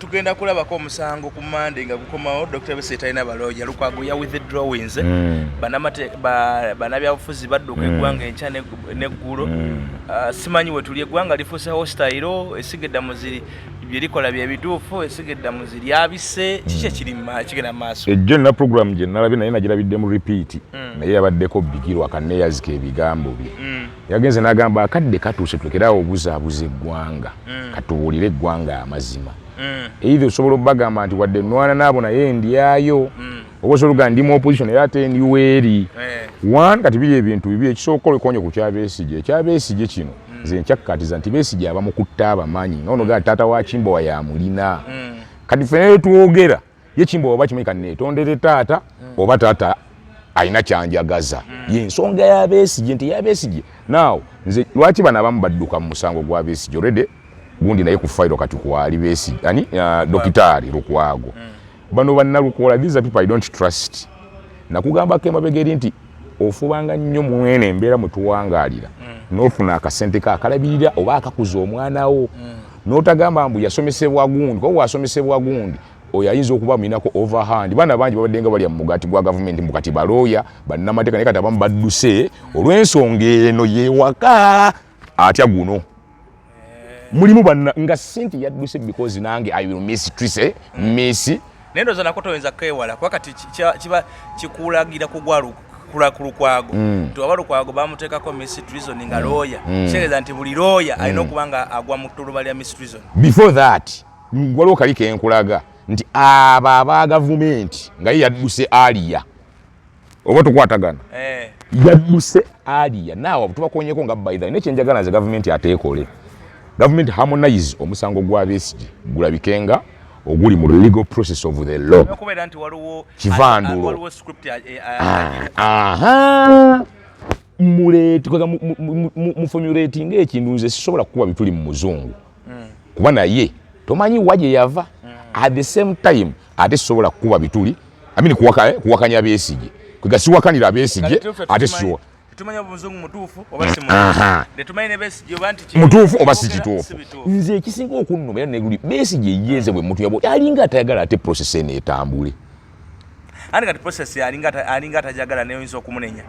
tugenda kulabako omusango ku Monday nga gukomawo Dr. Besigye talina baloya Lukwago ya withdrawings banabyabufuzi badduka eggwanga enkya n'eggulo simanyi we tuli eggwanga lifuuse hostile esigedda muziri byerikola bye bituufu esigedda muziri abise kiki kigenda maaso ejjo na program gye nalabye naye nagirabidde mu repeat naye yabaddeko bigirwa kaneyazika ebigambo bye yagenze n'agamba akadde katuuse tulekerawo obuzaabuza eggwanga katubuulire eggwanga amazima either osobola obbagamba nti wadde nwana naabo naye ndyayo oba osobola okugaa ndi mu opposition era ate ndiweeri one kati biri ebintu bibi ekisooka olekonyo ku ekyabeesigye kino nze nkyakkaatiza nti Besigye aba mu kutta abamanyi nono gaa taata wa Kimbowa yamulina kati ffene twogera ye Kimbowa oba kimanyi kanneetondere taata oba taata alina kyanjagaza y'ensonga ya Besigye nti ya Besigye naawe nze lwaki bano abamu badduka mu musango gwa Besigye already gundi naye ku fayiro kati kwali Besigye ani Dokitaali Lukwago bano bannalukoola these are people I don't trust nakugambako emabegeri nti ofubanga nnyo mwene embeera mwe tuwangaalira n'ofuna akasente kakalabirira oba akakuza omwana wo n'otagamba mbu yasomesebwa gundi kuba wasomesebwa gundi oyo ayinza okuba mulinako overhand baana bangi babadde nga balya mu mugati gwa gavumenti mbu kati balooya bannamateeka naye kati abamu badduse olw'ensonga eno yeewaka atya guno mulimu banna nga sente yadduse because nange I will miss Trise Messi nendo zana kotowenza kwewala kwa kati kiba kikulagira kugwalu kula Lukwago to Lukwago bamuteekako Miss Treason nga lawyer sheeza nti buli lawyer alina okubanga agwa mu ttuluba lya Miss Treason before that waliwo kalike enkulaga nti aba gavumenti nga yadduse aliya oba tukwatagana yadduse aliya naawe tubakonyeko nga by the way nekyenjagala nze gavumenti ateekole government harmonize omusango gwa Besigye gulabikenga oguli mu legal process of the law okubera nti waliwo script mu formulating ekintu nze sisobola kukuba bituli mu muzungu kuba naye tomanyi waje yava at the same time ate sisobola kukuba bituli kuwakanya Besigye kwegasiwakanira Besigye ate sisobola tumanya muzungu mutuufu oba si tumanyi Besigye oba nti mutuufu oba si kituufu nze ekisinga okunnuma era neguli Besigye yenze bwe muntu yabo alinga atayagala ate process eno etambule andi kati process alinga atajagala neyinza okumunenya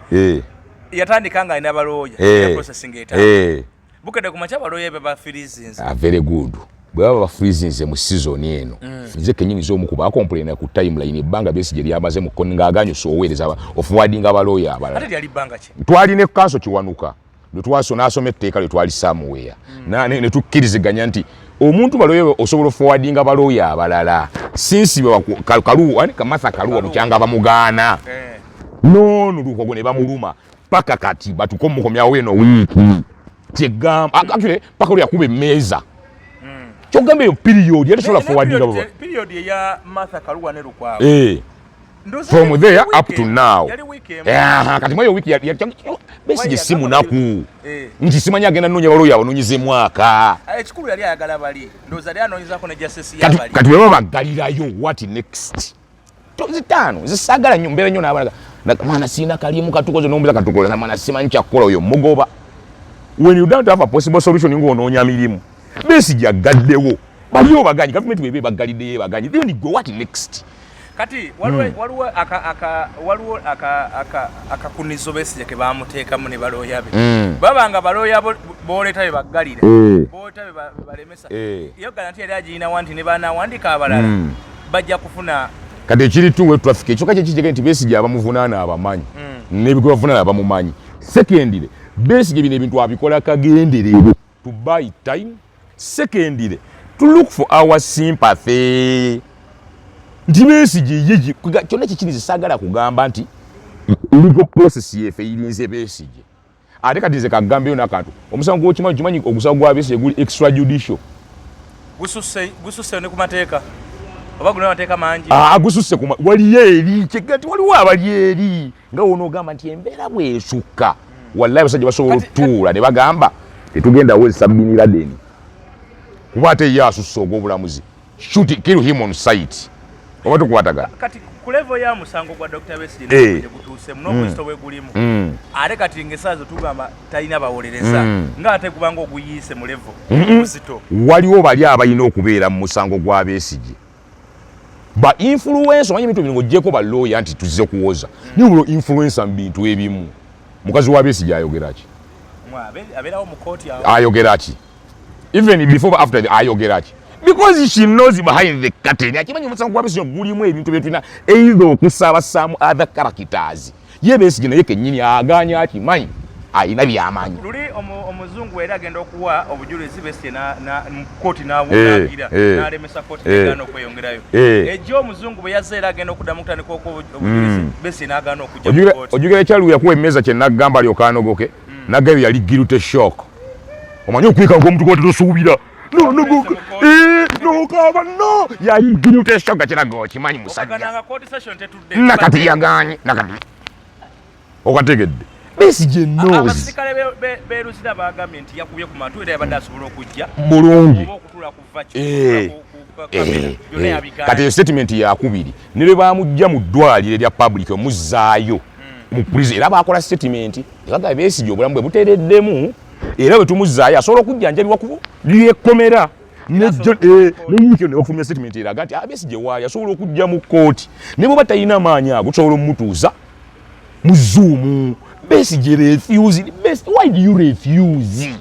yatandika nga alina balooya processing etambule bukedde kumakya balooya be bafirizinze very good bwaba bafirizinze mu season eno nze kenyini z'omukuba akomplaina ku timeline ebbanga Besigye lyamaze mu kongaganyo soweereza ofuwadinga abalooya abalala ate lyali bbanga ki twalina kanso kiwanuka nasoma etteeka lyetwali somewhere ne tukkiriziganya nti omuntu balooya osobola ofuwadinga abalooya abalala sinsi Kamatha Kaluwa bukyanga bamugaana nono Lukwago ne bamuluma paka kati batukomukomyawo eno wiiki kyegamba actually paka lwe yakuba emmeeza kyogambe yo period yali sola forwardinga baba period ya Martha Kaluwa ne Lukwago from there up to now kati mwayo wiki ya Besigye simu naku nti simanya agenda nnonya balooya abanonyize mwaka ekikulu yali ayagala bali ndoza yali anonyezako ne justice ya bali kati baba bagalirayo what next tozitano zisagala nnyo mbeera nnyo n'abalala mwana sina kalimu katukoze n'ombuza katukoze na mwana simanyi kyakukola oyo mugoba when you don't have a possible solution ng'onoonya mirimu Besigye agaddewo baliyo baganyi gavumenti bebe bagalidde baganyi then go what next kati waliwo akakunizo Besigye ke bamuteekamu ne balooya be babanga balooya booleta be baggalira booleta be balemesa iyo garanti yali agirina wanti ne banawandika abalala bajja kufuna kati ekiri tuwe traffic ekyoka kyekijege nti Besigye abamuvunaana abamanyi n'ebigwe bavunaana abamumanyi secondly Besigye bino ebintu abikola kagendereero to buy time secondly to look for our sympathy nti Besigye ye kyonna kikiriza sagala kugamba nti legal process yefe irinze Besigye ate kati nze kagambeyo n'akantu omusango gw'okimanyi ogusago gwa Besigye guli extrajudicial gususse ne ku mateeka oba gulina mateeka mangi gususse waliyo eri kyegati waliwo abali eri nga wonoogamba nti embeera bwesukka wallahi basajja basobola otuula ne bagamba tetugenda wozesa Bin Laden kuba ate ye asusse ogw'obulamuzi shoot kill him on site oba tukwatagana kati ku level ya musango gwa Dr. Besigye gutuse n'obuzito bwe gulimu ate kati ngesazo tugamba talina bawolereza nga ate kubanga oguyise mu level obuzito waliwo bali abalina okubeera mu musango gwa Besigye ba influencer wanyi bintu bingo jeko ba lawyer nti tuzize kuwoza nibulo influencer mbintu ebimu mukazi wa Besigye ayogera ki aberawo mu court ya ayogera ki even before after ayogera ki because she knows behind the curtain akimanyi musango gwa Besigye gulimu ebintu byetuna either okusaba some other characters ye Besigye naye kenyini aganya akimanyi ayina byamanyi luli omuzungu era agenda okuwa obujulizi Besigye na court n'abunagira n'alemesa court n'agana okweyongerayo ejjo omuzungu bwe yazze era agenda okuddamu kutandika obujulizi Besigye n'agana okujja mu court ojugera ekyalu yakuwa emmeza kye naggamba lyokanogoke naggayo yali guilty shock omanyi okwika ng'omuntu kwati tosuubira no kaba no yali guilty shock kiraga okimanyi musajja nakati yaganye nakati okategedde Besigye knows abasikale beruzira bagambye nti yakubye ku matu era yabadde asobola okujja bulungi okutula kuva kati statement yakubiri nile bamujja mu ddwaliro erya public omuzaayo mu prison era bakola statement ebaga Besigye obulamu bwe butereddemu era bwe tumuzaayo asobola okujjanjabibwa ku lyekomera n'eyikyo ne bafulumya statement eraga nti Besigye waayo asobola okujja mu kooti ne bwe batalina maanyi ago tusobola omutuuza mu Zoom Besigye refused. Why do you refuse?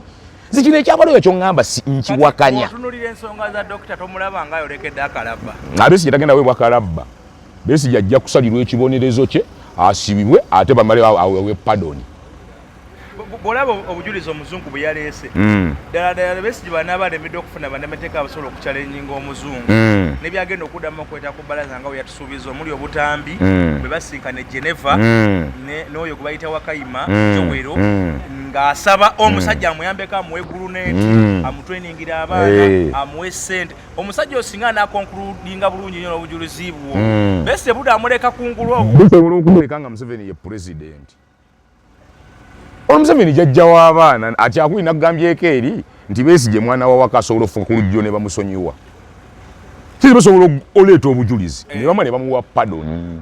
Zikino ekyabalo ekyo ngamba si nkiwakanya. Otunulira ensonga za Dr. Tomulaba ngayo lekedde akalabba. Besigye tagenda weebwa akalabba. Besigye ajja kusalirwa ekibonerezo kye asibibwe ate bamale awe pardon. Bolabo obujulizi omuzungu bwe yaleese. Ddala Besigye banaabalemedde okufuna bannameteeka abasobola okuchallenginga omuzungu. Ne byagenda okuddamu okweta ku bbalaza nga bwe yatusuubiza omuli obutambi bwe basinkana e Geneva n'oyo gwe bayita Wakayima Jowero ng'asaba omusajja amuyambeko amuwe guluneeti amutrainingira abaana amuwe ssente omusajja osinga n'akonkuludinga bulungi nnyo n'obujulizi bwo Besigye budde amuleka kungulu obwo busobola okumuleka nga Museveni ye president Museveni jjajja w'abaana ati akuli nakugambyeko eri nti Besigye mwana wa Waka asobola okufuka ku lujjo ne bamusonyiwa kiri basobola oleeta obujulizi ne bamala ne bamuwa pardon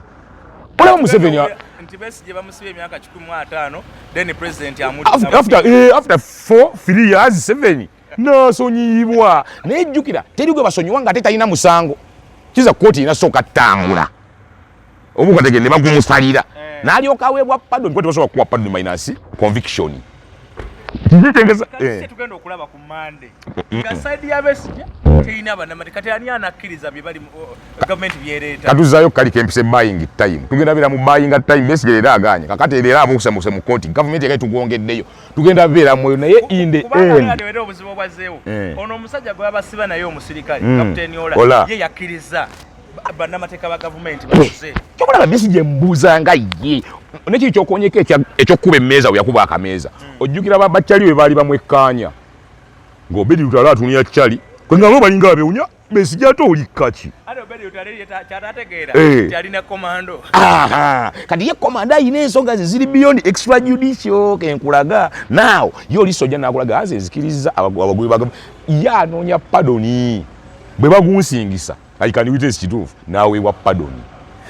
olaba Museveni nti Besigye bamusibye emyaka 15 then president after 3 years 7 nasonyiyibwa nejjukira teri gwe basonyiwa nga ate talina musango kiza kooti inasooka ttangula obukatege ne bagumusalira n'alyoka aweebwa pardon kwati basobola kuwa pardon minus conviction tugenda okulaba ku Monday nga side ya Besigye teyina bannamate kati ani anakkiriza bye bali gavumenti byereeta katuzaayo kali kempise buying time tugenda beera mu buying time Besigye era aganye kakati era abuusamuse mu kooti gavumenti ekali tugongeddeyo tugenda beera mwoyo naye in the end era obuzibu obwazeewo ono omusajja gwe babasiba naye omusirikale kapiteeni Ola ye yakkiriza bannamateeka ba gavumenti baze kyokulaba Besigye mbuuza nga ye nekiri kyokonyeka ekyokuba emmeeza we yakuba akameeza ojjukira babakyali we baali bamwekkaanya ng'Obedi Lutalo atunia kyali kwe nga bo balinga abewunya Besigye ate olikka ki ate Obedi Lutalo kyatategeera kyalina komando kati ye komando ayina ensonga ze ziri beyond extrajudicial kenkulaga now ye oli sojja nakulaga aze nzikiriza abagwi baga ye anoonya pardoni bwe bagunsingisa ayikani witness kituufu n'aweebwa pardoni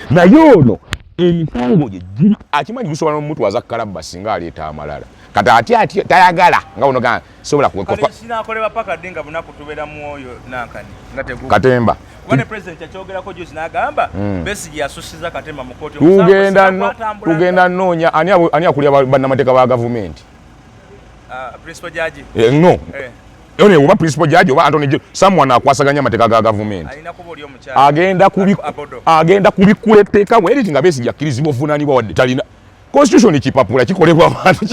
naye ono emisango gye giri akimanyi gusobola n'omutwaza kalabba singa aleeta amalala kati ati tayagala nga ono gana sobola kuwekofa sinakoleba paka dinga bunaku tubeera mu oyo nankani nga teguka Katemba wane president yakyogerako juzi n'agamba Besigye yasusiza Katemba mu kooti tugenda nnoonya ani akulya bannamateeka ba gavumenti principal judge no Yone oba principal judge oba Anthony someone akwasaganya amateeka ga government agenda kubikuleteeka bwe eri nga Besigye akkirizibwa ovunaanibwa wadde talina constitution kipapula kikolebwa abantu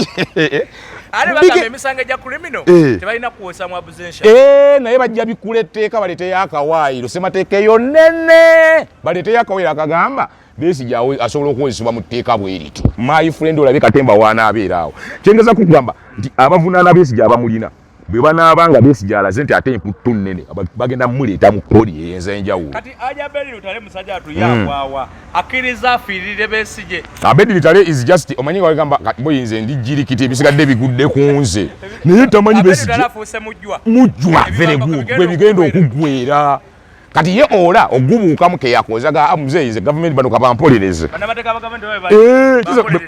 ale bagamba emisango gya criminal tebalina kuwosa mu absentia naye bajja bikuleteeka baleteyo akawaayiro semateeka eyo nene baleteyo akawaayiro akagamba Besigye asobola okuwozesebwa mu tteeka bweriti my friend olabe Katemba waanaabeeraawo kyengeza kugamba nti abavunaana Besigye abamulina bwe banaabanga Besigye alaze nti ate emputtu nnene bagenda muleeta mu kkoodi eyenza enjawulo kati aja Obedi Lutalo musajja atuyambwawa akkiriza afiirire Besigye Obedi Lutalo is just omanyi nga wagamba boyinze ndijirikiti ebisigadde bigudde ku nze naye tamanyi Besigye mujjwa very good bwe bigenda okugwera kati ye ola ogubuuka muke yakozaga muzeeyize government bano kabampolereze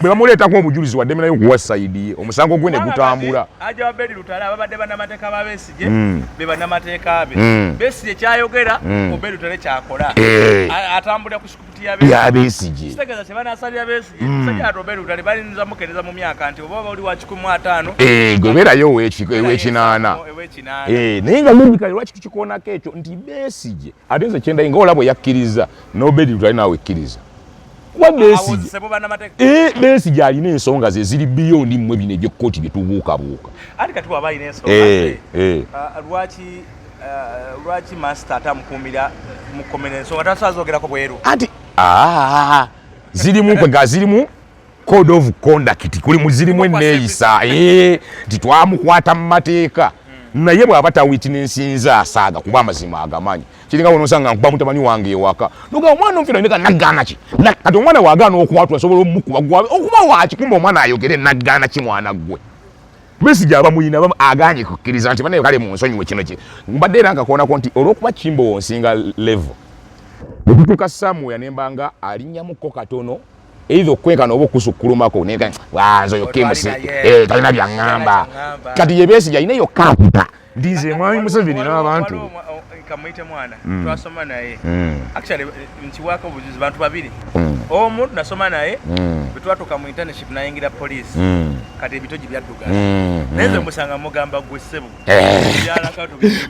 bebamuleetako obujulizi wadde minayo okuwa saidi omusango gwe ne gutambula aja wabedi lutala ababadde bannamateeka ba Besigye be bannamateeka be Besigye kyayogera obedi lutale kyakola atambulira ku sikuputi ya Besigye kitegeeza kyebanasalira Besigye musajja ate obedi lutale balinza mukeneza mu myaka nti oba oli wa 15 gobeerayo ow'ekinaana naye nga logically lwaki tukikoonako ekyo nti Besigye ate nze kyendayi nga olabwe yakkiriza n'obedi lutale naawe ekkiriza Besigye alina ensonga ze ziri biyoni mmwe bino ebyekkooti bye tubuukabuuka ati kati waba alina ensonga lwaki master atamukuumira mukomera ensonga tasazoogerako bweru ati zirimu code of conduct kuli muzirimu enneeyisa nti twamukwata mu mateeka naye bw'aba tawitnessinza asaaga kuba amazima agamanyi kiringa wonosanga nkuba mutabani wange ewaka noga omwana omufira neka nagaana ki kati omwana waagaana okwatula asobola omukuba gwabe okuba waki kumba omwana ayogere nagaana ki mwana gwe Besigye abamuyina aganye kukkiriza nti banaye kale mu nsonyiwe kino ki mbadde era ngakoonako nti olw'okuba Kimbo wonsinga level bwetutuuka Samuel nembanga alinnyamuko katono either okwenkana oba okusukkulumako neka wanzo yokemusi talina byaŋŋamba kati ye Besigye alina yo kapita ndize mwami Museveni n'abantu kamuyite mwana twasoma naye actually nkiwaako obujuzi bantu babiri omu nasoma naye bwetwatuuka mu internship nayingira police kati ebitogi byaddugaza naye nze musanga mugamba gwe ssebo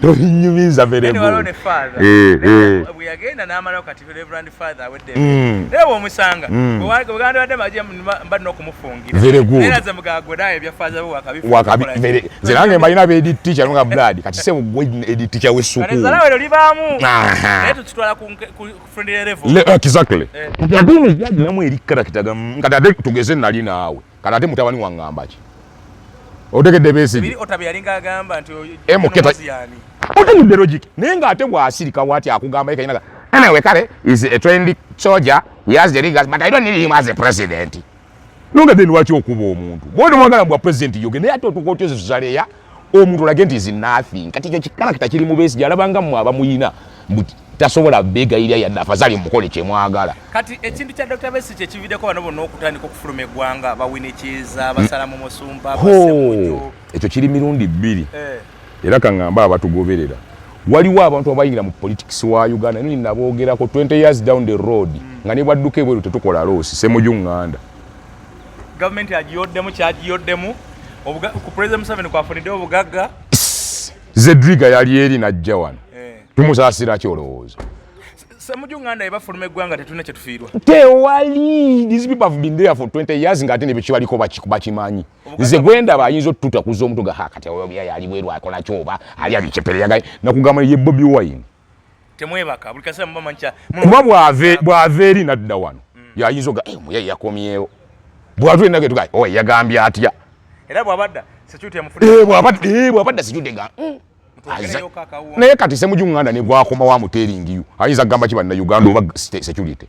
tobinyumiza ne father bwe yagenda n'amalawo kati reverend father awedde naye bw'omusanga bweganda badde maje mbadde n'okumufungira naye naze mugamba gwe naye ebya father we wakabi nze nange mbalina beedit teacher nga blood kati ssebo gwe edit teacher w'essukuulu lero libaamu naye tukitwala ku friendly level exactly kati ate yaginamu eri karakita kati ate tugeze nali naawe kati ate mutabani waŋŋamba ki otegedde Besigye otabe yalinga agamba nti otegedde logic naye ng'ate bw'asirika bw'ati akugamba ekayinaga anyway kale is a trained soldier he has the rigors but I don't need him as a president nonga then lwaki okuba omuntu bw'oti mwagala mbwa president yoge naye ate otuka otyo zizaleya omuntu olage nti is nothing kati ekyo kikarakita kiri mu Besigye alabanga mmwe abamuyina tasobola beegayirya yadde afazali mukole kyemwagala kati ekintu kya Dr. Besigye ekividdeko bano bonna okutandika okufuluma eggwanga bawinikiza basalamu musumba basemujo ekyo kiri mirundi bbiri era kaŋŋamba abatugoberera waliwo abantu abayingira mu politics wa Uganda nini naboogerako 20 years down the road nga ne bwadduka ebweru tetukola loosi semuju ŋŋanda gavumenti agiyoddemu kyagiyoddemu ku President Museveni kwafunidde obugagga Zedriga yali eri najja wano tumusaasira ki olowooza semuju ŋŋanda ebafuluma eggwanga tetulina kye tufiirwa tewali these people have been there for 20 years ng'ate ne bekibaliko bakimanyi nze gwendaba ayinza otututa kuza omuntu ga kati yali bweru akola kyoba ali abicepereyagaye nakugamba ye Bobi Wine temwebaka buli kaseera muba manyi kuba bw'ava eri nadda wano yayinza oga muye yakomyewo bw'atule nage tugaye owe yagambye atya era bw'abadda security yamufudde bw'abadda security ga naye kati semuju ŋŋanda ne gwakoma wa muteringiyu ayinza kugamba kibanna Uganda oba security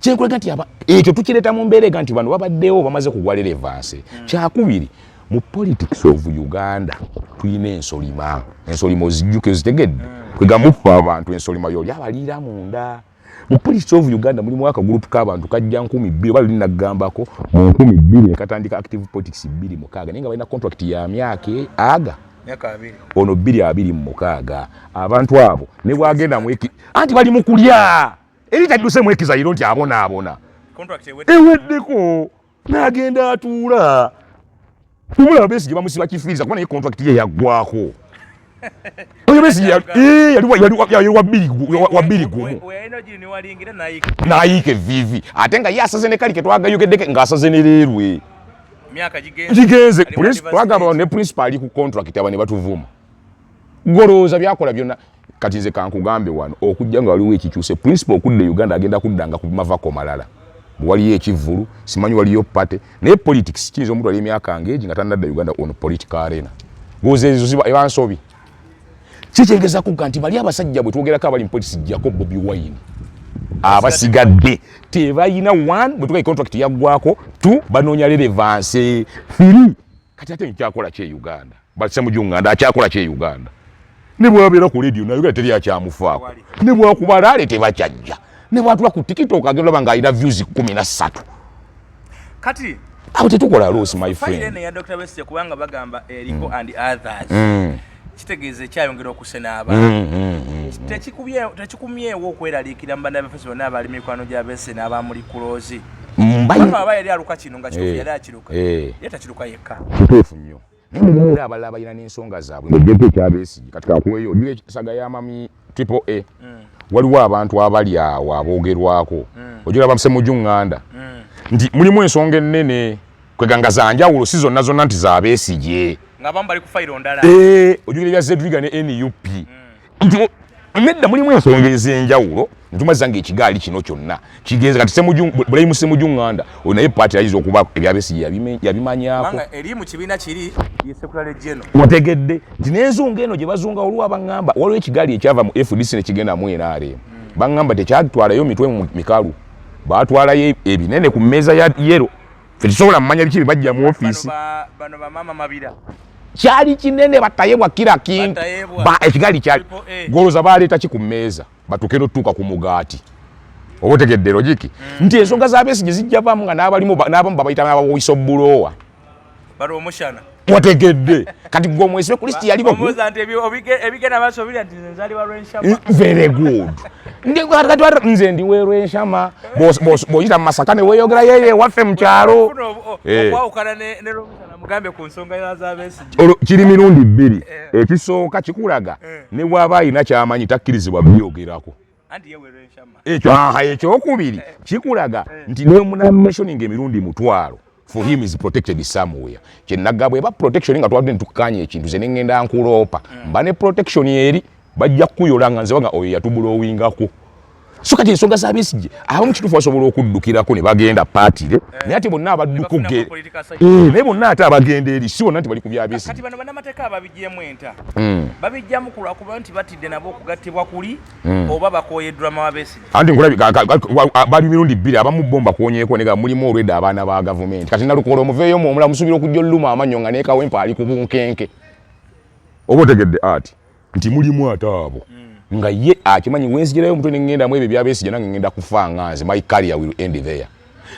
kyenkulaga nti ekyo tukireeta mu mbeerega nti bano babaddewo bamaze kugwa relevance kyakubiri mu politics of Uganda tulina ensolima ozijjuke ozitegedde kwega mufa abantu ensolima yo lyabaliira munda mu politics of Uganda mulimu akagulupu k'abantu kajja 2,000 oba luli nagambako mu 2,000 ne katandika active politics 26 naye nga balina contract ya myaka aga ono 226 abantu abo ne bwagenda mweki anti bali mu kulya eri tadduse mwekizayiro nti abona eweddeko n'agenda atuula tumulaba Besigye bamusiba kifiiriza kuba naye contract ye yaggwako oyo Besigye yali wa bbiri gumu n'ayiika evivi ate nga ye asaze ne kali ke twagayogeddeke ng'asaze ne leerwe jigenze twagamba ne principal ali ku contract aba ne batuvuma golooza byakola byonna kati nze kankugambe wano okujja nga waliwo ekikyuse principal okudda Uganda agenda kuddanga ku mavako malala waliyo ekivulu simanyi waliyo pate naye politics kiyinza omuntu ali emyaka ng'egi nga tannadda Uganda on political arena gozeezo ziba ebansobi kikyengeza kuga nti bali abasajja bwe twogerako abali mu politics jjako Bobi Wine abasigadde tebalina 1 bwe tukayi contract yaggwako 2 banoonya relevance 3 kati ate nkyakola kye Uganda bali semuju ŋŋanda akyakola kye Uganda ne bwabera ku radio nayo teri akyamufaako ne bwakubala ale tebachajja ne bwatula ku TikTok agenda banga ina views 13 kati awo tetukola loss my friend file ne ya Dr. Besigye kubanga bagamba eriko and others kitegeeze kyayongera okusena abantu tekikumyewo okweraliikira mbanda bafesi bonna abali mikwano gya Besigye n'abamuli kulozi aba yali aluka kino nga kituufu yali akiruka yetakiruka yekka kituufu nnyo naye abalala balina n'ensonga zaabwe ng'ejjeko ekya Besigye katika kuweyo ojula esaga y'amami AAA waliwo abantu abali awo aboogerwako ojula bamusemujju ŋŋanda nti mulimu ensonga ennene kweganga za njawulo si zonna zonna nti za Besigye ng'abamu bali ku fayiro ndala ojula ebya Zedriga ne NUP nti nedda mulimu ensonga ez'enjawulo ntumaza ng'ekigaali kino kyonna kigenze kati Bulaimu Ssemujju ŋŋanda oyo naye paati ayinza okuba ebya Besigye yabimanyaako eri mu kibiina kiri ye Sekulale General wategedde nti n'enzunga eno gye bazunga olwa baŋŋamba waliwo ekigaali ekyava mu FDC ne kigenda mu NRM baŋŋamba tekyatwalayo mitwe mu mikalu baatwalayo ebinene ku mmeeza ya yero ffe tusobola mmanya biki bajja mu ofiisi bano bamama mabira kyali kinene batayebwa kira kintu ekigaali kyali goloza baleeta ki ku mmeeza batuuke n'otuuka ku mugaati oba otegedde logiki nti ensonga za Besigye zijja bamu nga n'abamu babayita n'abawoyisa obulowa bali omushana wategedde kati gwe omwesibe ku listi yali ebigenda basobirya nti nzaliwa Lwenshama very good kati nze ndi Lwenshama bw'oyita mu Masaka ne weeyogera yeye waffe mu kyalo okwawukana ne Lwenshama mugambe ku nsonga za Besigye kiri mirundi bbiri ekisooka kikulaga ne bw'aba alina kyamanyi takkirizibwa byogerako ekyokubiri kikulaga nti nomunationing emirundi mutwalo for him is protected somewhere kyenagga bweba protection nga twadde ntukukanya ekintu ze nengenda nkuloopa mba ne protection eri bajja kuyola nga nze wanga oyo yatubulowingako so kati ensonga za Besigye abamu kituufu basobola okuddukirako ne bagenda paatire naye ate bonna abadduko naye bonna ate abagenda eri si bonna nti bali ku bya Besigye kati bano bannamateeka ababiggyemu enta babijjamu kulwakuba nti batidde nabo okugattibwa kuli oba bakooyeddwa wa Besigye anti nkulabi bali mirundi bbiri abamu bomba kuonyeeko nega mulimu olwedde abaana ba gavumenti kati nalukola omuveeyo mu omulamu musuubira okujja oluluma amannyo nga neekawempa ali ku bunkenke oba otegedde ati nti mulimu ate abo nga ye akimanyi wenzigirayo omutwe nengenda mu ebyo bya Besigye nange ngenda kufa nga nze my career will end there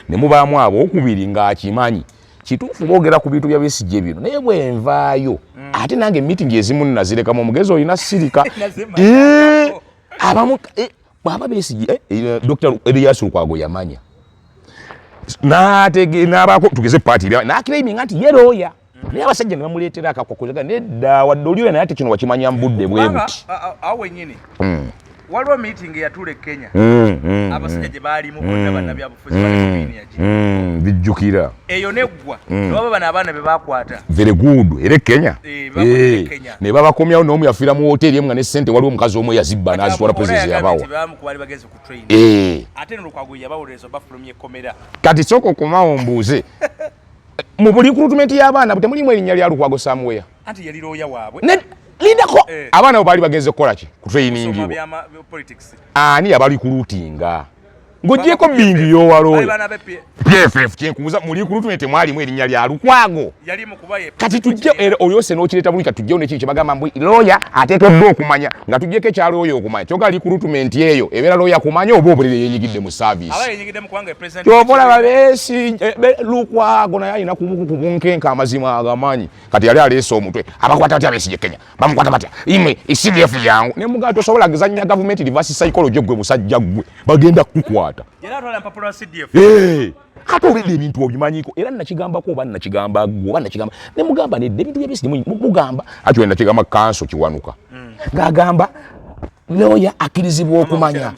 ne mubaamu abo okubiri nga akimanyi kituufu boogera ku bintu bya Besigye bino naye bwenvaayo ate nange meeting ezimu nazirekamu omugezi olina sirika abamu bwaba Besigye Dr. Elias Lukwago yamanya n'abaako tugeze paati n'akiraiminga nti ye looya naye abasajja ne bamuleetera akakwakuzaga nedda wadde oliyo naye ate kino wakimanya mu budde bwe buti awo wennyini waliwo meeting eyatuula e Kenya abasajja gye baalimu bonna bannabyabufuzi bijjukira eyo neggwa newaba bano abaana be bakwata very good era Kenya ne babakomyawo n'omu yafiira mu woteeri emu nga ne ssente waliwo omukazi omu yazibba n'azitwala pulezidenti yabawa ate Lukwago yabawuliriza bafulumya ekkomera kati sooka okomawo mbuuze mu buli recruitment y'abaana temulimu erinnya lya Lukwago somewhere anti yali looya waabwe lindako abaana bo baali bagenze kukola ki ku training ani yabali kulutinga ng'ogyeko bingi y'owalooya PFF kyenkubuza mu recruitment mwalimu erinnya lya Lukwago kati tujje oyose n'okireeta bulika tujjewo nekiri kye bagamba mbu looya ateekeddwa okumanya nga tujjeko ekya looya okumanya kyokka recruitment eyo ebeera looya kumanya oba obulere yenyigidde mu service kyobolaba Besigye Lukwago naye alina kubunkenka amazima agamanyi kati yali aleese omutwe abakwata batya Besigye Kenya bamukwata batya imwe CDF yangu ne mugaa tosobola gezanya government reverse psychology gwe musajja gwe bagenda kukwata ate olwedde ebintu obimanyiko era nakigambako oba nakigamba gwe oba nakigamba ne mugamba nedde ebintu bya Besigye mugamba ati wenda kigamba kanso kiwanuka ng'agamba looya akkirizibwa okumanya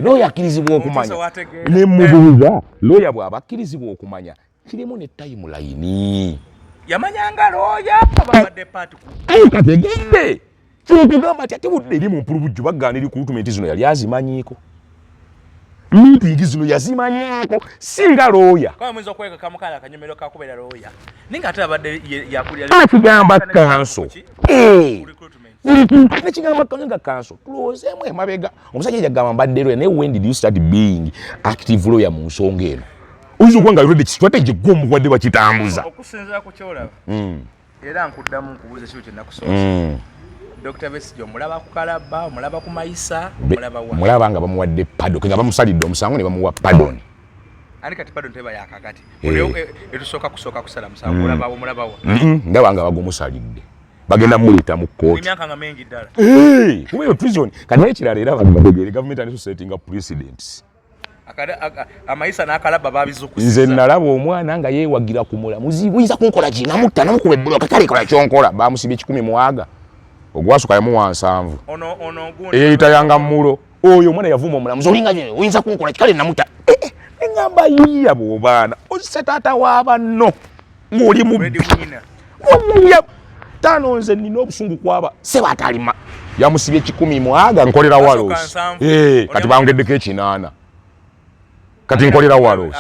looya akkirizibwa okumanya ne mubuuza looya bw'aba akkirizibwa okumanya kirimu ne timeline yamanyanga looya babadde paati kategedde kyokugamba ati ate budde eri mu mpulubujju baggaana recruitment zino yali azimanyiiko meeting zino yazimanyako singa looya mwezi okweka kamukala akanyomero kakubera looya ninga ate abadde yakulya akigamba kanso nekigamba kanso kanso tulowoozeemu emabega omusajja yagamba mbadde looya naye when did you start being active lawyer mu nsonga eno oyinza okuba nga lwedde kisitwate gye gw'omukwadde bakitambuza okusinziira ku kyolaba era nkuddamu nkubuuza kiro kye nakusoosa Dr. Besigye omulaba ku Kalaba, omulaba ku Mayisa, omulaba wa. Mulaba nga bamuwadde pardon, nga bamusalidde omusango ne bamuwa pardon. Ani kati pardon teba yakakati. Oleo etusooka kusala musango omulaba wa. Ndaba nga bagumusalidde. Bagenda mulita mu court. Emyaka nga mengi ddala. Kubeyo prison. Kati ekirala era bagere government and setting up precedents. Amayisa n'akalaba babizukusiza. Nze nalaba omwana nga yeewagira ku mulamuzi buyinza kunkola ki namutta namukuba ebbulooka kale kola kyonkola bamusibye 10 mwaga ogwasuka yamuwa 7 ono gundi eyitayanga mulo oyo omwana yavuma omulamuzi olinga nyo oyinza kunkola ki kale namutta engamba yiya bw'obaana ozise taata w'abanno ng'oli mubbi omuya tano nze nina obusungu kwaba seba atalima yamusibye 10 mwaga nkolera walos kati bangeddeko ekinana kati nkolera walos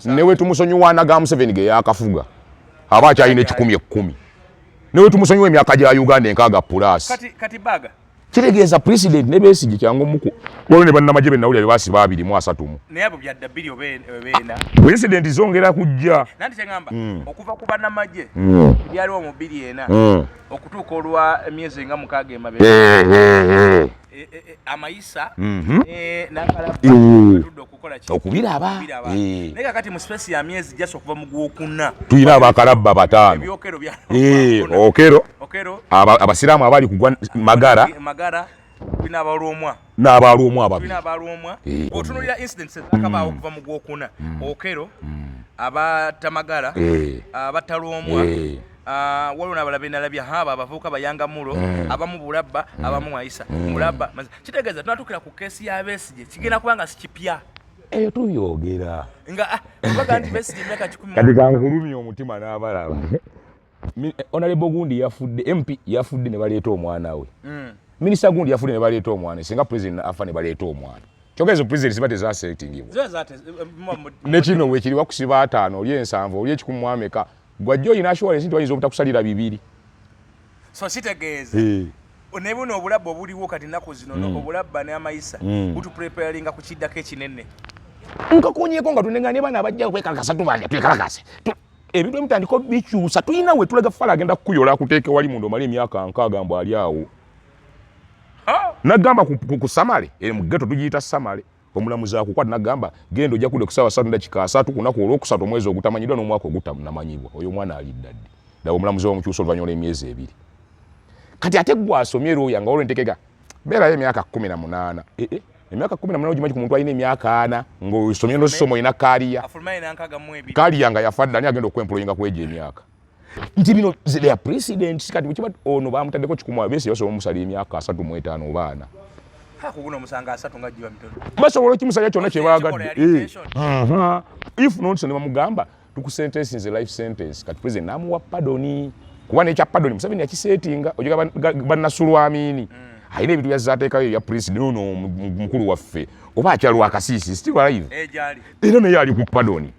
newe tumusonyiwana ga Museveni ge yakafuga aba akyalina 10 newe tumusonyiwa emyaka gya Uganda enkaaga plus kati baga kiregeeza president ne Besigye kyangu muku olwo ne bannamagye bennawulira basiba 230 naye abo byadda 2 obeena president zongera kujja nanti kyangamba okuva ku bannamagye byaliwo mu 2 okutuuka olwa emyezi nga 6 emabe Amayisa n'akalaba okukola ki okubiraba naye kakati mu space ya myezi jasa okuva mu gwokuna tuyina abakalabba 5 ebyokero bya okero abasiraamu abali kugwa magara bina abalwomwa n'abalwomwa otunulira incidents akabaawo okuva mu gwokuna okero abatamagara abatalwomwa waliwo n'abalala nalabya aba abavubuka bayanga mulo abamu bulabba abamu Mayisa mulabba kitegeeza tunatuukira ku keesi ya Besigye kigenda kubanga si kipya eyo tubyogera nga baga nti Besigye emyaka 10 kati kankulumya omutima n'abalaba Honorable Gundi yafudde MP yafudde ne baleeta omwana we Minister Gundi yafudde ne baleeta omwana singa president afa ne baleeta omwana kyogezo president sibate za settingibwa ne kino wekiri wakusiba 5 oli ensanvu oli 10 mwameka gwajjo ina assurance nti wayinza obutakusalira 2 so kitegeeza nebuno obulabba obuliwo kati nako zino obulabba n'Amayisa butu preparinga ku kiddako ekinene nkakonyeko nga tunengane bana abajja okwekalakasa tubanja twekalakase ebintu emutandiko bikyusa tuyina we tulaga fala agenda kukuyola akuteeke wali mundu omala emyaka 6 mbu ali awo nagamba ku Samale mu ghetto tugiyita Samale omulamuzi akukwata nagamba gendo ojja kudde ku ssaawa 3 dakika 3 kunaku olwokusatu omwezi ogutamanyidwa n'omwaka ogutamanyibwa oyo mwana aliddadde ddawe omulamuzi w'omukyusa oluvannyuma lw'emyezi 2 kati ate gwe asomye looya nga olwo ntekeka beerayo emyaka 18 emyaka 18 ogimanyi ku muntu alina emyaka 4 ng'osomye n'osomo olina kaaliya nga yafadde ani agenda okwemployinga kwegyo emyaka nti bino their president kati bwe kiba ono bamutaddeko 10 Besigye basobola omusala emyaka 35 oba 4 kuguno musanga 3 nga jiwa mitono basobola kimusajja kyonna kye baagadde if nonse ne bamugamba tukusentence nze life sentence kati president namuwa pardoni kuba nekya pardoni Museveni yakisetinga ojoga bannasulu amini ayina ebintu byazaateekayo ya president ono mukulu waffe oba akyalwa akasiisi still alive era naye ali ku pardoni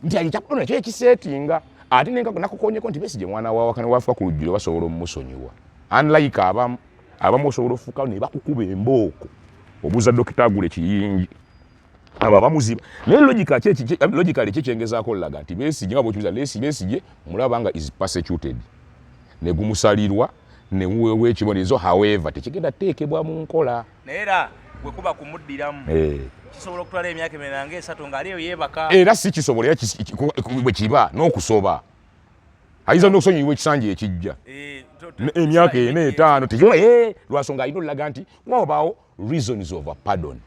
nti ali kya pardoni ekyo yakisetinga ate nakukonyeko nti Besigye mwana wa wakane wafa ku lujjiro basobola omusonyiwa unlike abamu osobola ofuukawo ne bakukuba embooko obuuza dokita agula ekiyingi abo bamuziba naye logically kyekyengezaako laga nti Besigye nga bw'okibuuza Besigye mulaba nga is persecuted ne gumusalirwa ne muweewa ekibonerezo however tekigenda teekebwa mu nkola naye era bwe kuba kumuddiramu kisobola okutwala emyaka 3 ng'aliyo yeebaka era si kisobola era bwe kiba n'okusoba ayinza n'okusonyiwa ekisanja ekijja emyaka 4 5 lwasonga alina olaga nti wabaawo reasons of a pardon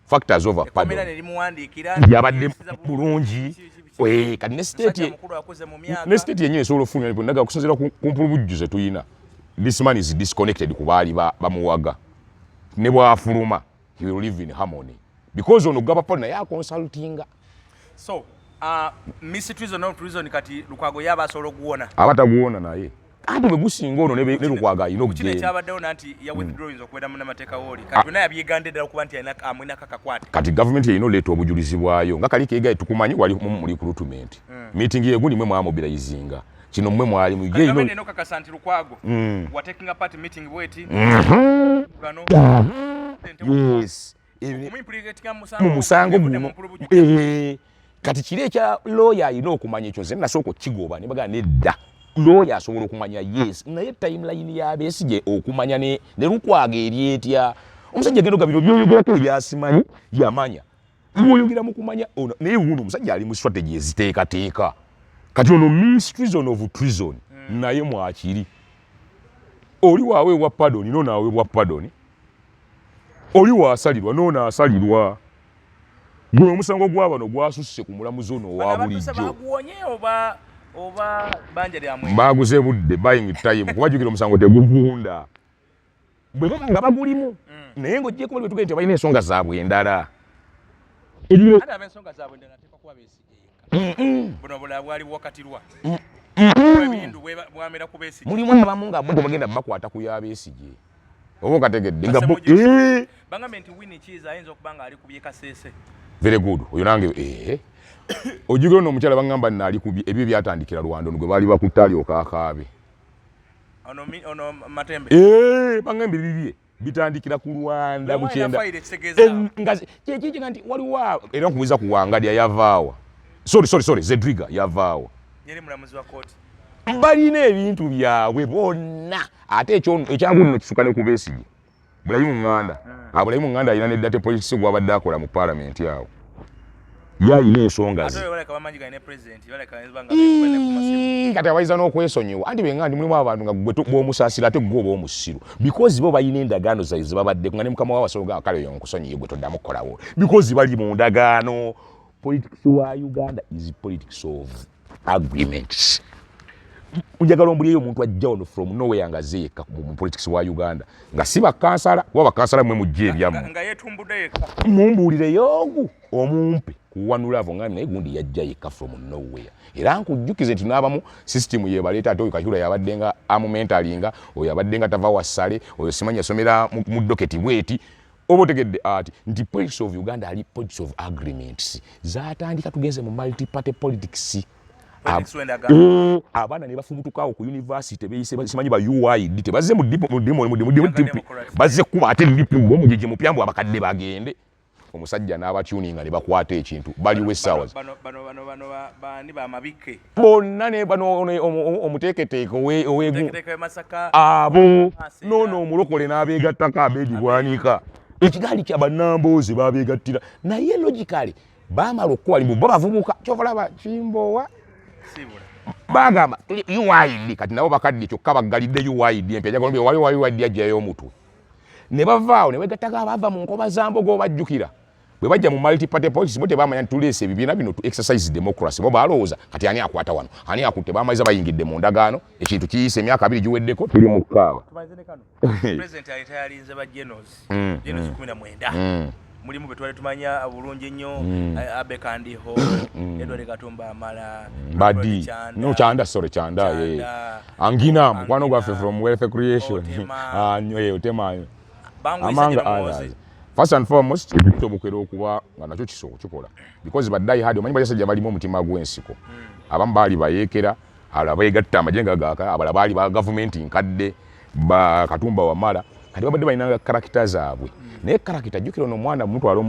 factors of a pardon yabadde bulungi kati ne state yenyewe esobola ofulumya naga okusinziira ku mpulubujjuze tuyina this man is disconnected ku baali bamuwaga ne bwafuluma he will live in harmony because ono gaba pardon naye akonsultinga so Miss Treason no Treason kati Lukwago yaba asobola okuwona abataguwona naye ate bwe gusinga ono ne Lukwago ayina okugenda kino kyabaddewo nanti ya withdrawings okwera mu namateeka woli kati naye abyegandedde okuba nti alina amwina kakakwate kati government yeyina oleeta obujulizi bwayo nga kali keegaye tukumanyi wali mu recruitment meeting yegundi mwe mwamobilizinga kino mwe mwali mu yeino eno kakasa nti Lukwago wa taking a part meeting bweti kano yes mu musango guno kati kiri ekya lawyer ayina okumanya ekyo nze nasooka okigoba ne bagamba nedda lawyer asobola okumanya yes naye timeline ya Besigye okumanya ne Lukwago eryetya omusajja gendo gabiro byoyogerako ebyasimanyi yamanya mwoyogera mu kumanya naye wuno omusajja ali mu strategy eziteekateeka kati ono ministries of treason naye mwakiri oli waaweebwa pardon no naaweebwa pardon oli waasalirwa no naasalirwa gwe omusango gw'abano gwasusse ku mulamuzi ono owa bulijjo oba banja lyamwe baguze budde buying time kubajjukira omusango teguvunda bwe baba nga bagulimu naye ng'ojjeko bali betugende tebalina ensonga zaabwe endala ate ab'ensonga zaabwe endala teekwa kuba Besigye buno bulala bwali bwakatirwa ebintu bwamera ku Besigye mulimu abamu nga bwe bagenda bakwata ku ya Besigye oba okategedde nga bangambe nti Winnie Kiiza ayinza okuba nga ali kubye Kasese very good oyo nange ojjukira ono omukyala bangamba nali kubye ebyo byatandikira Lwando gwe baali bakutali okaakaabe ono Matembe bangambe bibye bitandikira ku Lwanda bukyenda nga kyekiki nti waliwo era nkubuuza kuwangalya yavaawa sorry Zedriga yavaawa yali mulamuzi wa kooti balina ebintu byabwe bonna ate ekyangu nno kisukane ku Besigye Bulayimu Nganda alina neddate politics gwabadde akola mu parliament awo yalina ensonga ze kati abayiza n'okwesonyiwa anti benga ndi mulimu abantu nga gwe bw'omusaasira ate gwe oba omusiru because bo balina endagaano zaabwe ze babadde nga ne mukama waabwe asobola kale yo nkusonyiye gwe toddamu kukolawo because bali mu ndagaano. Politics wa Uganda is politics of agreements. Njagala ombuliyo omuntu ajja ono from nowhere nga zeeka mu politics wa Uganda nga siba kansala waba kansala mwe mujje ebyamu nga yetumbude yeka mumbulire yogu omumpe kuwanula avo nga naye gundi yajja yeka from nowhere era nkujjukize nti n'abamu system ye baleeta ate oyo Kayihura yabadde nga amumentalinga oyo yabadde nga tava wasale oyo simanyi yasomera mu doketi bweti oba otegedde ati nti politics of Uganda ali politics of agreements zatandika tugenze mu multi party politics. Abaana ne bafumutukawo ku university beyise simanyi ba UID tebaze mu baze kuba ate lipu ng'omugigi mupyambu abakadde bagende omusajja n'abatuninga ne bakwata ekintu bali wesaawa bani ba mabike bonna ne bano omuteeketeeko owegu abo nono omulokole n'abeegattako abeegibwanika ekigaali ky'abannamboozi babeegattira naye logically baamala okukola limu bo bavubuka kyovalaba Kimbowa bagamba UID kati nabo bakadde kyokka baggalidde UID empya jagombe wali UID ajjayo omutwe ne bavaawo ne begattako abava mu nkoba zambogo bajjukira bwe bajja mu multi party politics bo tebamanya ntulese ebibiina bino to exercise democracy bo balowooza kati ani akwata wano ani akutte bamaliza bayingidde mu ndagaano ekintu kiyise emyaka 2 giweddeko tuli mu kkaaba president alitayalinze ba generals 19 mulimu betwale tumanya bulungi nnyo Abe Kandiho Edward Katumba Amala Badi no Chanda sorry Chanda Angina mukwano gwaffe from Welfare Creation Otema amanga others. First and foremost tobukero okuba nga nakyo kisoko kikola because badai hadi omanyi basajja balimu omutima gw'ensiko abamu baali bayeekera abayegatta amajenga gaka abala baali ba government nkadde ba Katumba Wamala kati babadde balina character zaabwe naye character jukiro no mwana muntu alo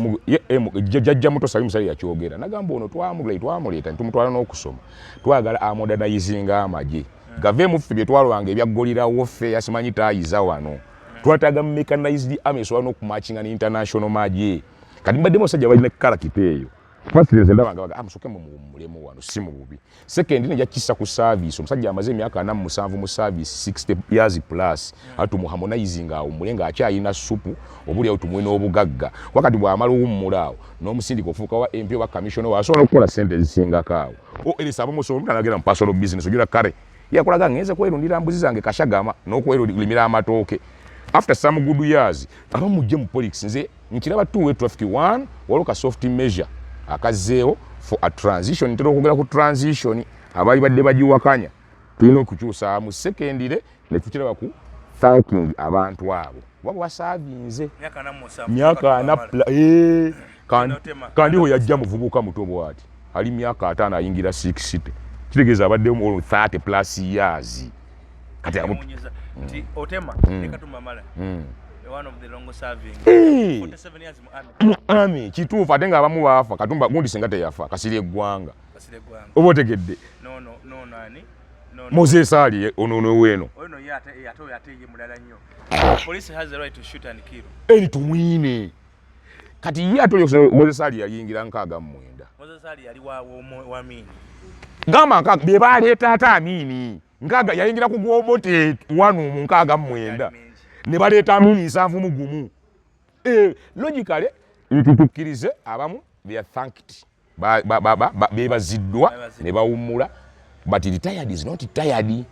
jajja muto Salimu Sali yakyogera nagamba ono twamuleeta ntumutwala n'okusoma twagala amodernizing amaje gave mu ffe bye twalwanga ebyagolira woffe yasimanyi tayiza wano twataga mechanized army so n'okumachinga ne international maje kati mbadde musajja balina character eyo first nze ndabanga amusoke mu mulemu wano si mu bubi second ne yakissa ku service omusajja amaze emyaka 47 mu service 60 years plus atu mu harmonizing awo mulenga akyayina supu obuli otumwe n'obugagga wakati bwamala uwummulaawo n'omusindika ofuuka wa MP wa commissioner wasobola okukola sente zisingakaawo elisa abamusobola omutanagera mu personal business ogira kare yakolaga ngenze kwerundira mbuzi zange Kashagama n'okwerulimira amatooke. After some good years abamujje mu politics nze nkiraba two-way traffic one waloka soft measure akazeewo for a transition ntero okugera ku transition abali badde bagiwakanya tulina okukyusa mu secondary ne tukiraba ku thanking abantu abo wabo basavinze myaka na kandi ho yajja muvubuka muto bwati ali myaka 5 ayingira 60 kitegeeza abadde mu 30 plus years kati Otema Katumba Amala one of the longest serving 47 years mu army kituufu ate nga abamu baafa Katumba gundi singa teyafa kasire eggwanga obotegedde no nani Moses Ali ono weno ono yate ye mulala nnyo. Police has the right to shoot and kill. Eri tumwine kati ye atolyo Moses Ali yayingira nkaaga mwenda. Moses Ali yali wa Amini gamba nkaaga bye baleeta ate Amini nkaaga yayingira ku gwobote wanu mu nkaaga mwenda ne baleeta Amini 7 mu gumu. Logically tutukkirize abamu they are thanked bebaziddwa ne bawummula but retired is not tired.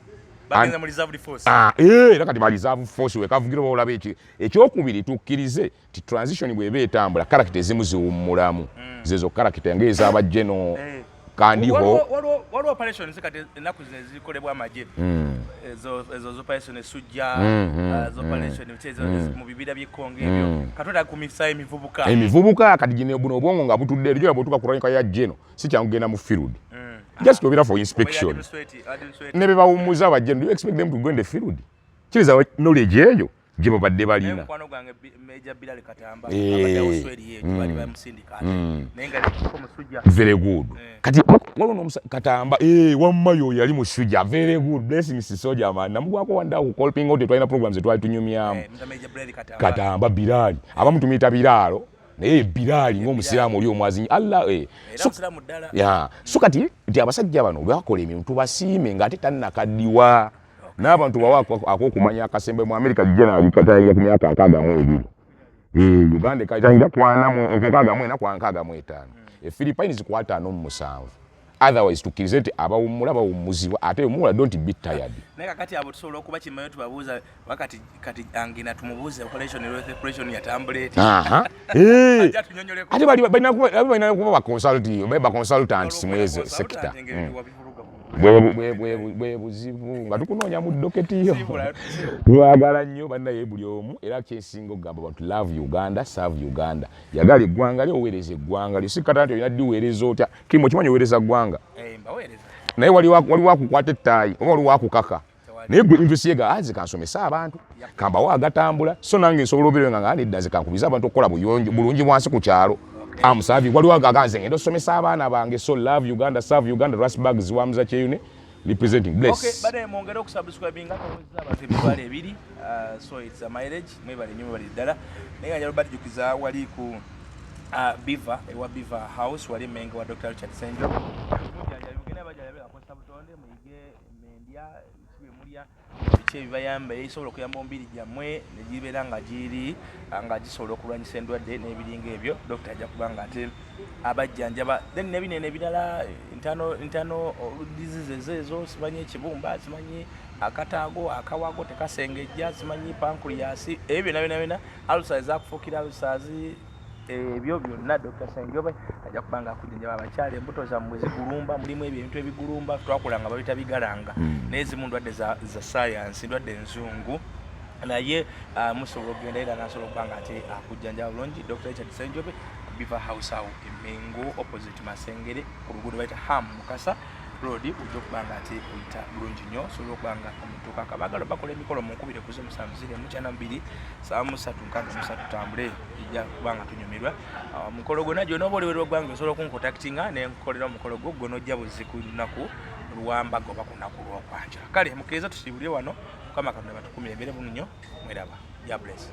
Bagenda mu reserve force. Era kati ba reserve force we kavugira bola beki ekyokubiri tukkirize ti transition bwebe etambula character ezimu ziwummulamu zezo character ngeza abajeno kandiho waliwo operations kati enaku zikolebwa amaje ezo operations sujja ezo operations mu bibira by'Kongo ebyo katota kumisa emivubuka kati gine buno obwongo nga butudde erijo botuka kuranyika ya jeno si kyangenda mu field just to be for inspection nebe bawumuza abajeno do you expect them to go in the field kiriza knowledge eyo gye babadde balina mkwano gwange Major Bilal Katamba abadde Australia yetu bali bamusindika nenga ko musujja very good kati waliwo Katamba wammayo yali musujja very good blessings soja man namugwako wanda ku calling out twalina programs etwali tunyumyamu Major Bilal Katamba Bilal abamu tumita Bilalo naye Bilali ng'omusiraamu oli omwazinyi Allah so kati nti abasajja bano bakola emirimu tubasiime ng'ate tannakaddiwa n'abantu bawako akokumanya akasembe mu America general katayinga ku myaka 62 Uganda katayinga kwana mu 65 Philippines ku 57 otherwise tukirize nti abawummuzibwa ate omula don't be tired naye kati abo tusobola okuba kimayo tubabuuza wakati kati angina tumubuuze operation yatambule ate balina kuba ba consultants mweze sector bwe buzibu nga tukunoonya mu doketiyo twagala nnyo bannaye buli omu era kyesinga okugamba about love Uganda serve Uganda yagala eggwanga lyo oweereza eggwanga lyo sikata nti olina ddi weereza otya kimo kimanyi oweereza ggwanga naye waliwo akukwata ettaayi oba waliwo akukaka naye gwe invesiega azi kansomesa abantu kambawo agatambula so nange nsobola obeerenga nga nedda nze kankubiza abantu okukola bulungi bwansi ku kyalo amusavi waliwo agaganze ngenda osomesa abaana bange so love Uganda serve Uganda Rasbag ziwamuza kyeyune representing bless okay bade mwongera okusubscribe nga kaweza abazibwale ebiri so it's a mileage mwebale nyuma bali ddala naye nga Robert jukiza wali ku Biva ewa Biva house wali menga wa Dr. Richard Senjo yogena bajalabela ko sabutonde muyige mendia kibe mulya biche bibayamba isobola okuyamba ombiri jamwe nejibeera nga jiri nga gisobola okulwanyisa endwadde n'ebiringa ebyo Dr. ajja kubanga ate abajjanjaba then nebinene ebirala intano diseases ezo simanyi ekibumba simanyi akataago akawago tekasengejja simanyi pancreas ebyo nabina ulcers akufukira ulcers ebyo byonna Dr. Senjobe ajja kubanga akujjanjaba abakyala embuto zammwe zigulumba mulimu ebintu ebigulumba twakulanga babita bigalanga n'ezimu ndwadde za science ndwadde enzungu naye musobola okugenda era nasobola okubanga ate akujjanjaba bulungi Dr. Richard Senjobe Biva House awo Emengo opposite Masengere ku luguudo bayita Ham Mukasa road ujja okubanga ate oyita bulungi nnyo osobola okubanga omutuuka akabagalo bakola emikolo mu 2 tambule ijja kubanga tunyumirwa omukolo gwonna gyonna oba oliwerwa ogwange osobola okuncontactinga ne nkukolera omukolo gwo gw'onojja buzzi ku lunaku luwambaga oba ku lunaku lw'okwanjula kale mukkiriza tusibulye wano mukama Katonda batukumire embeere bunu nnyo mweraba ya bless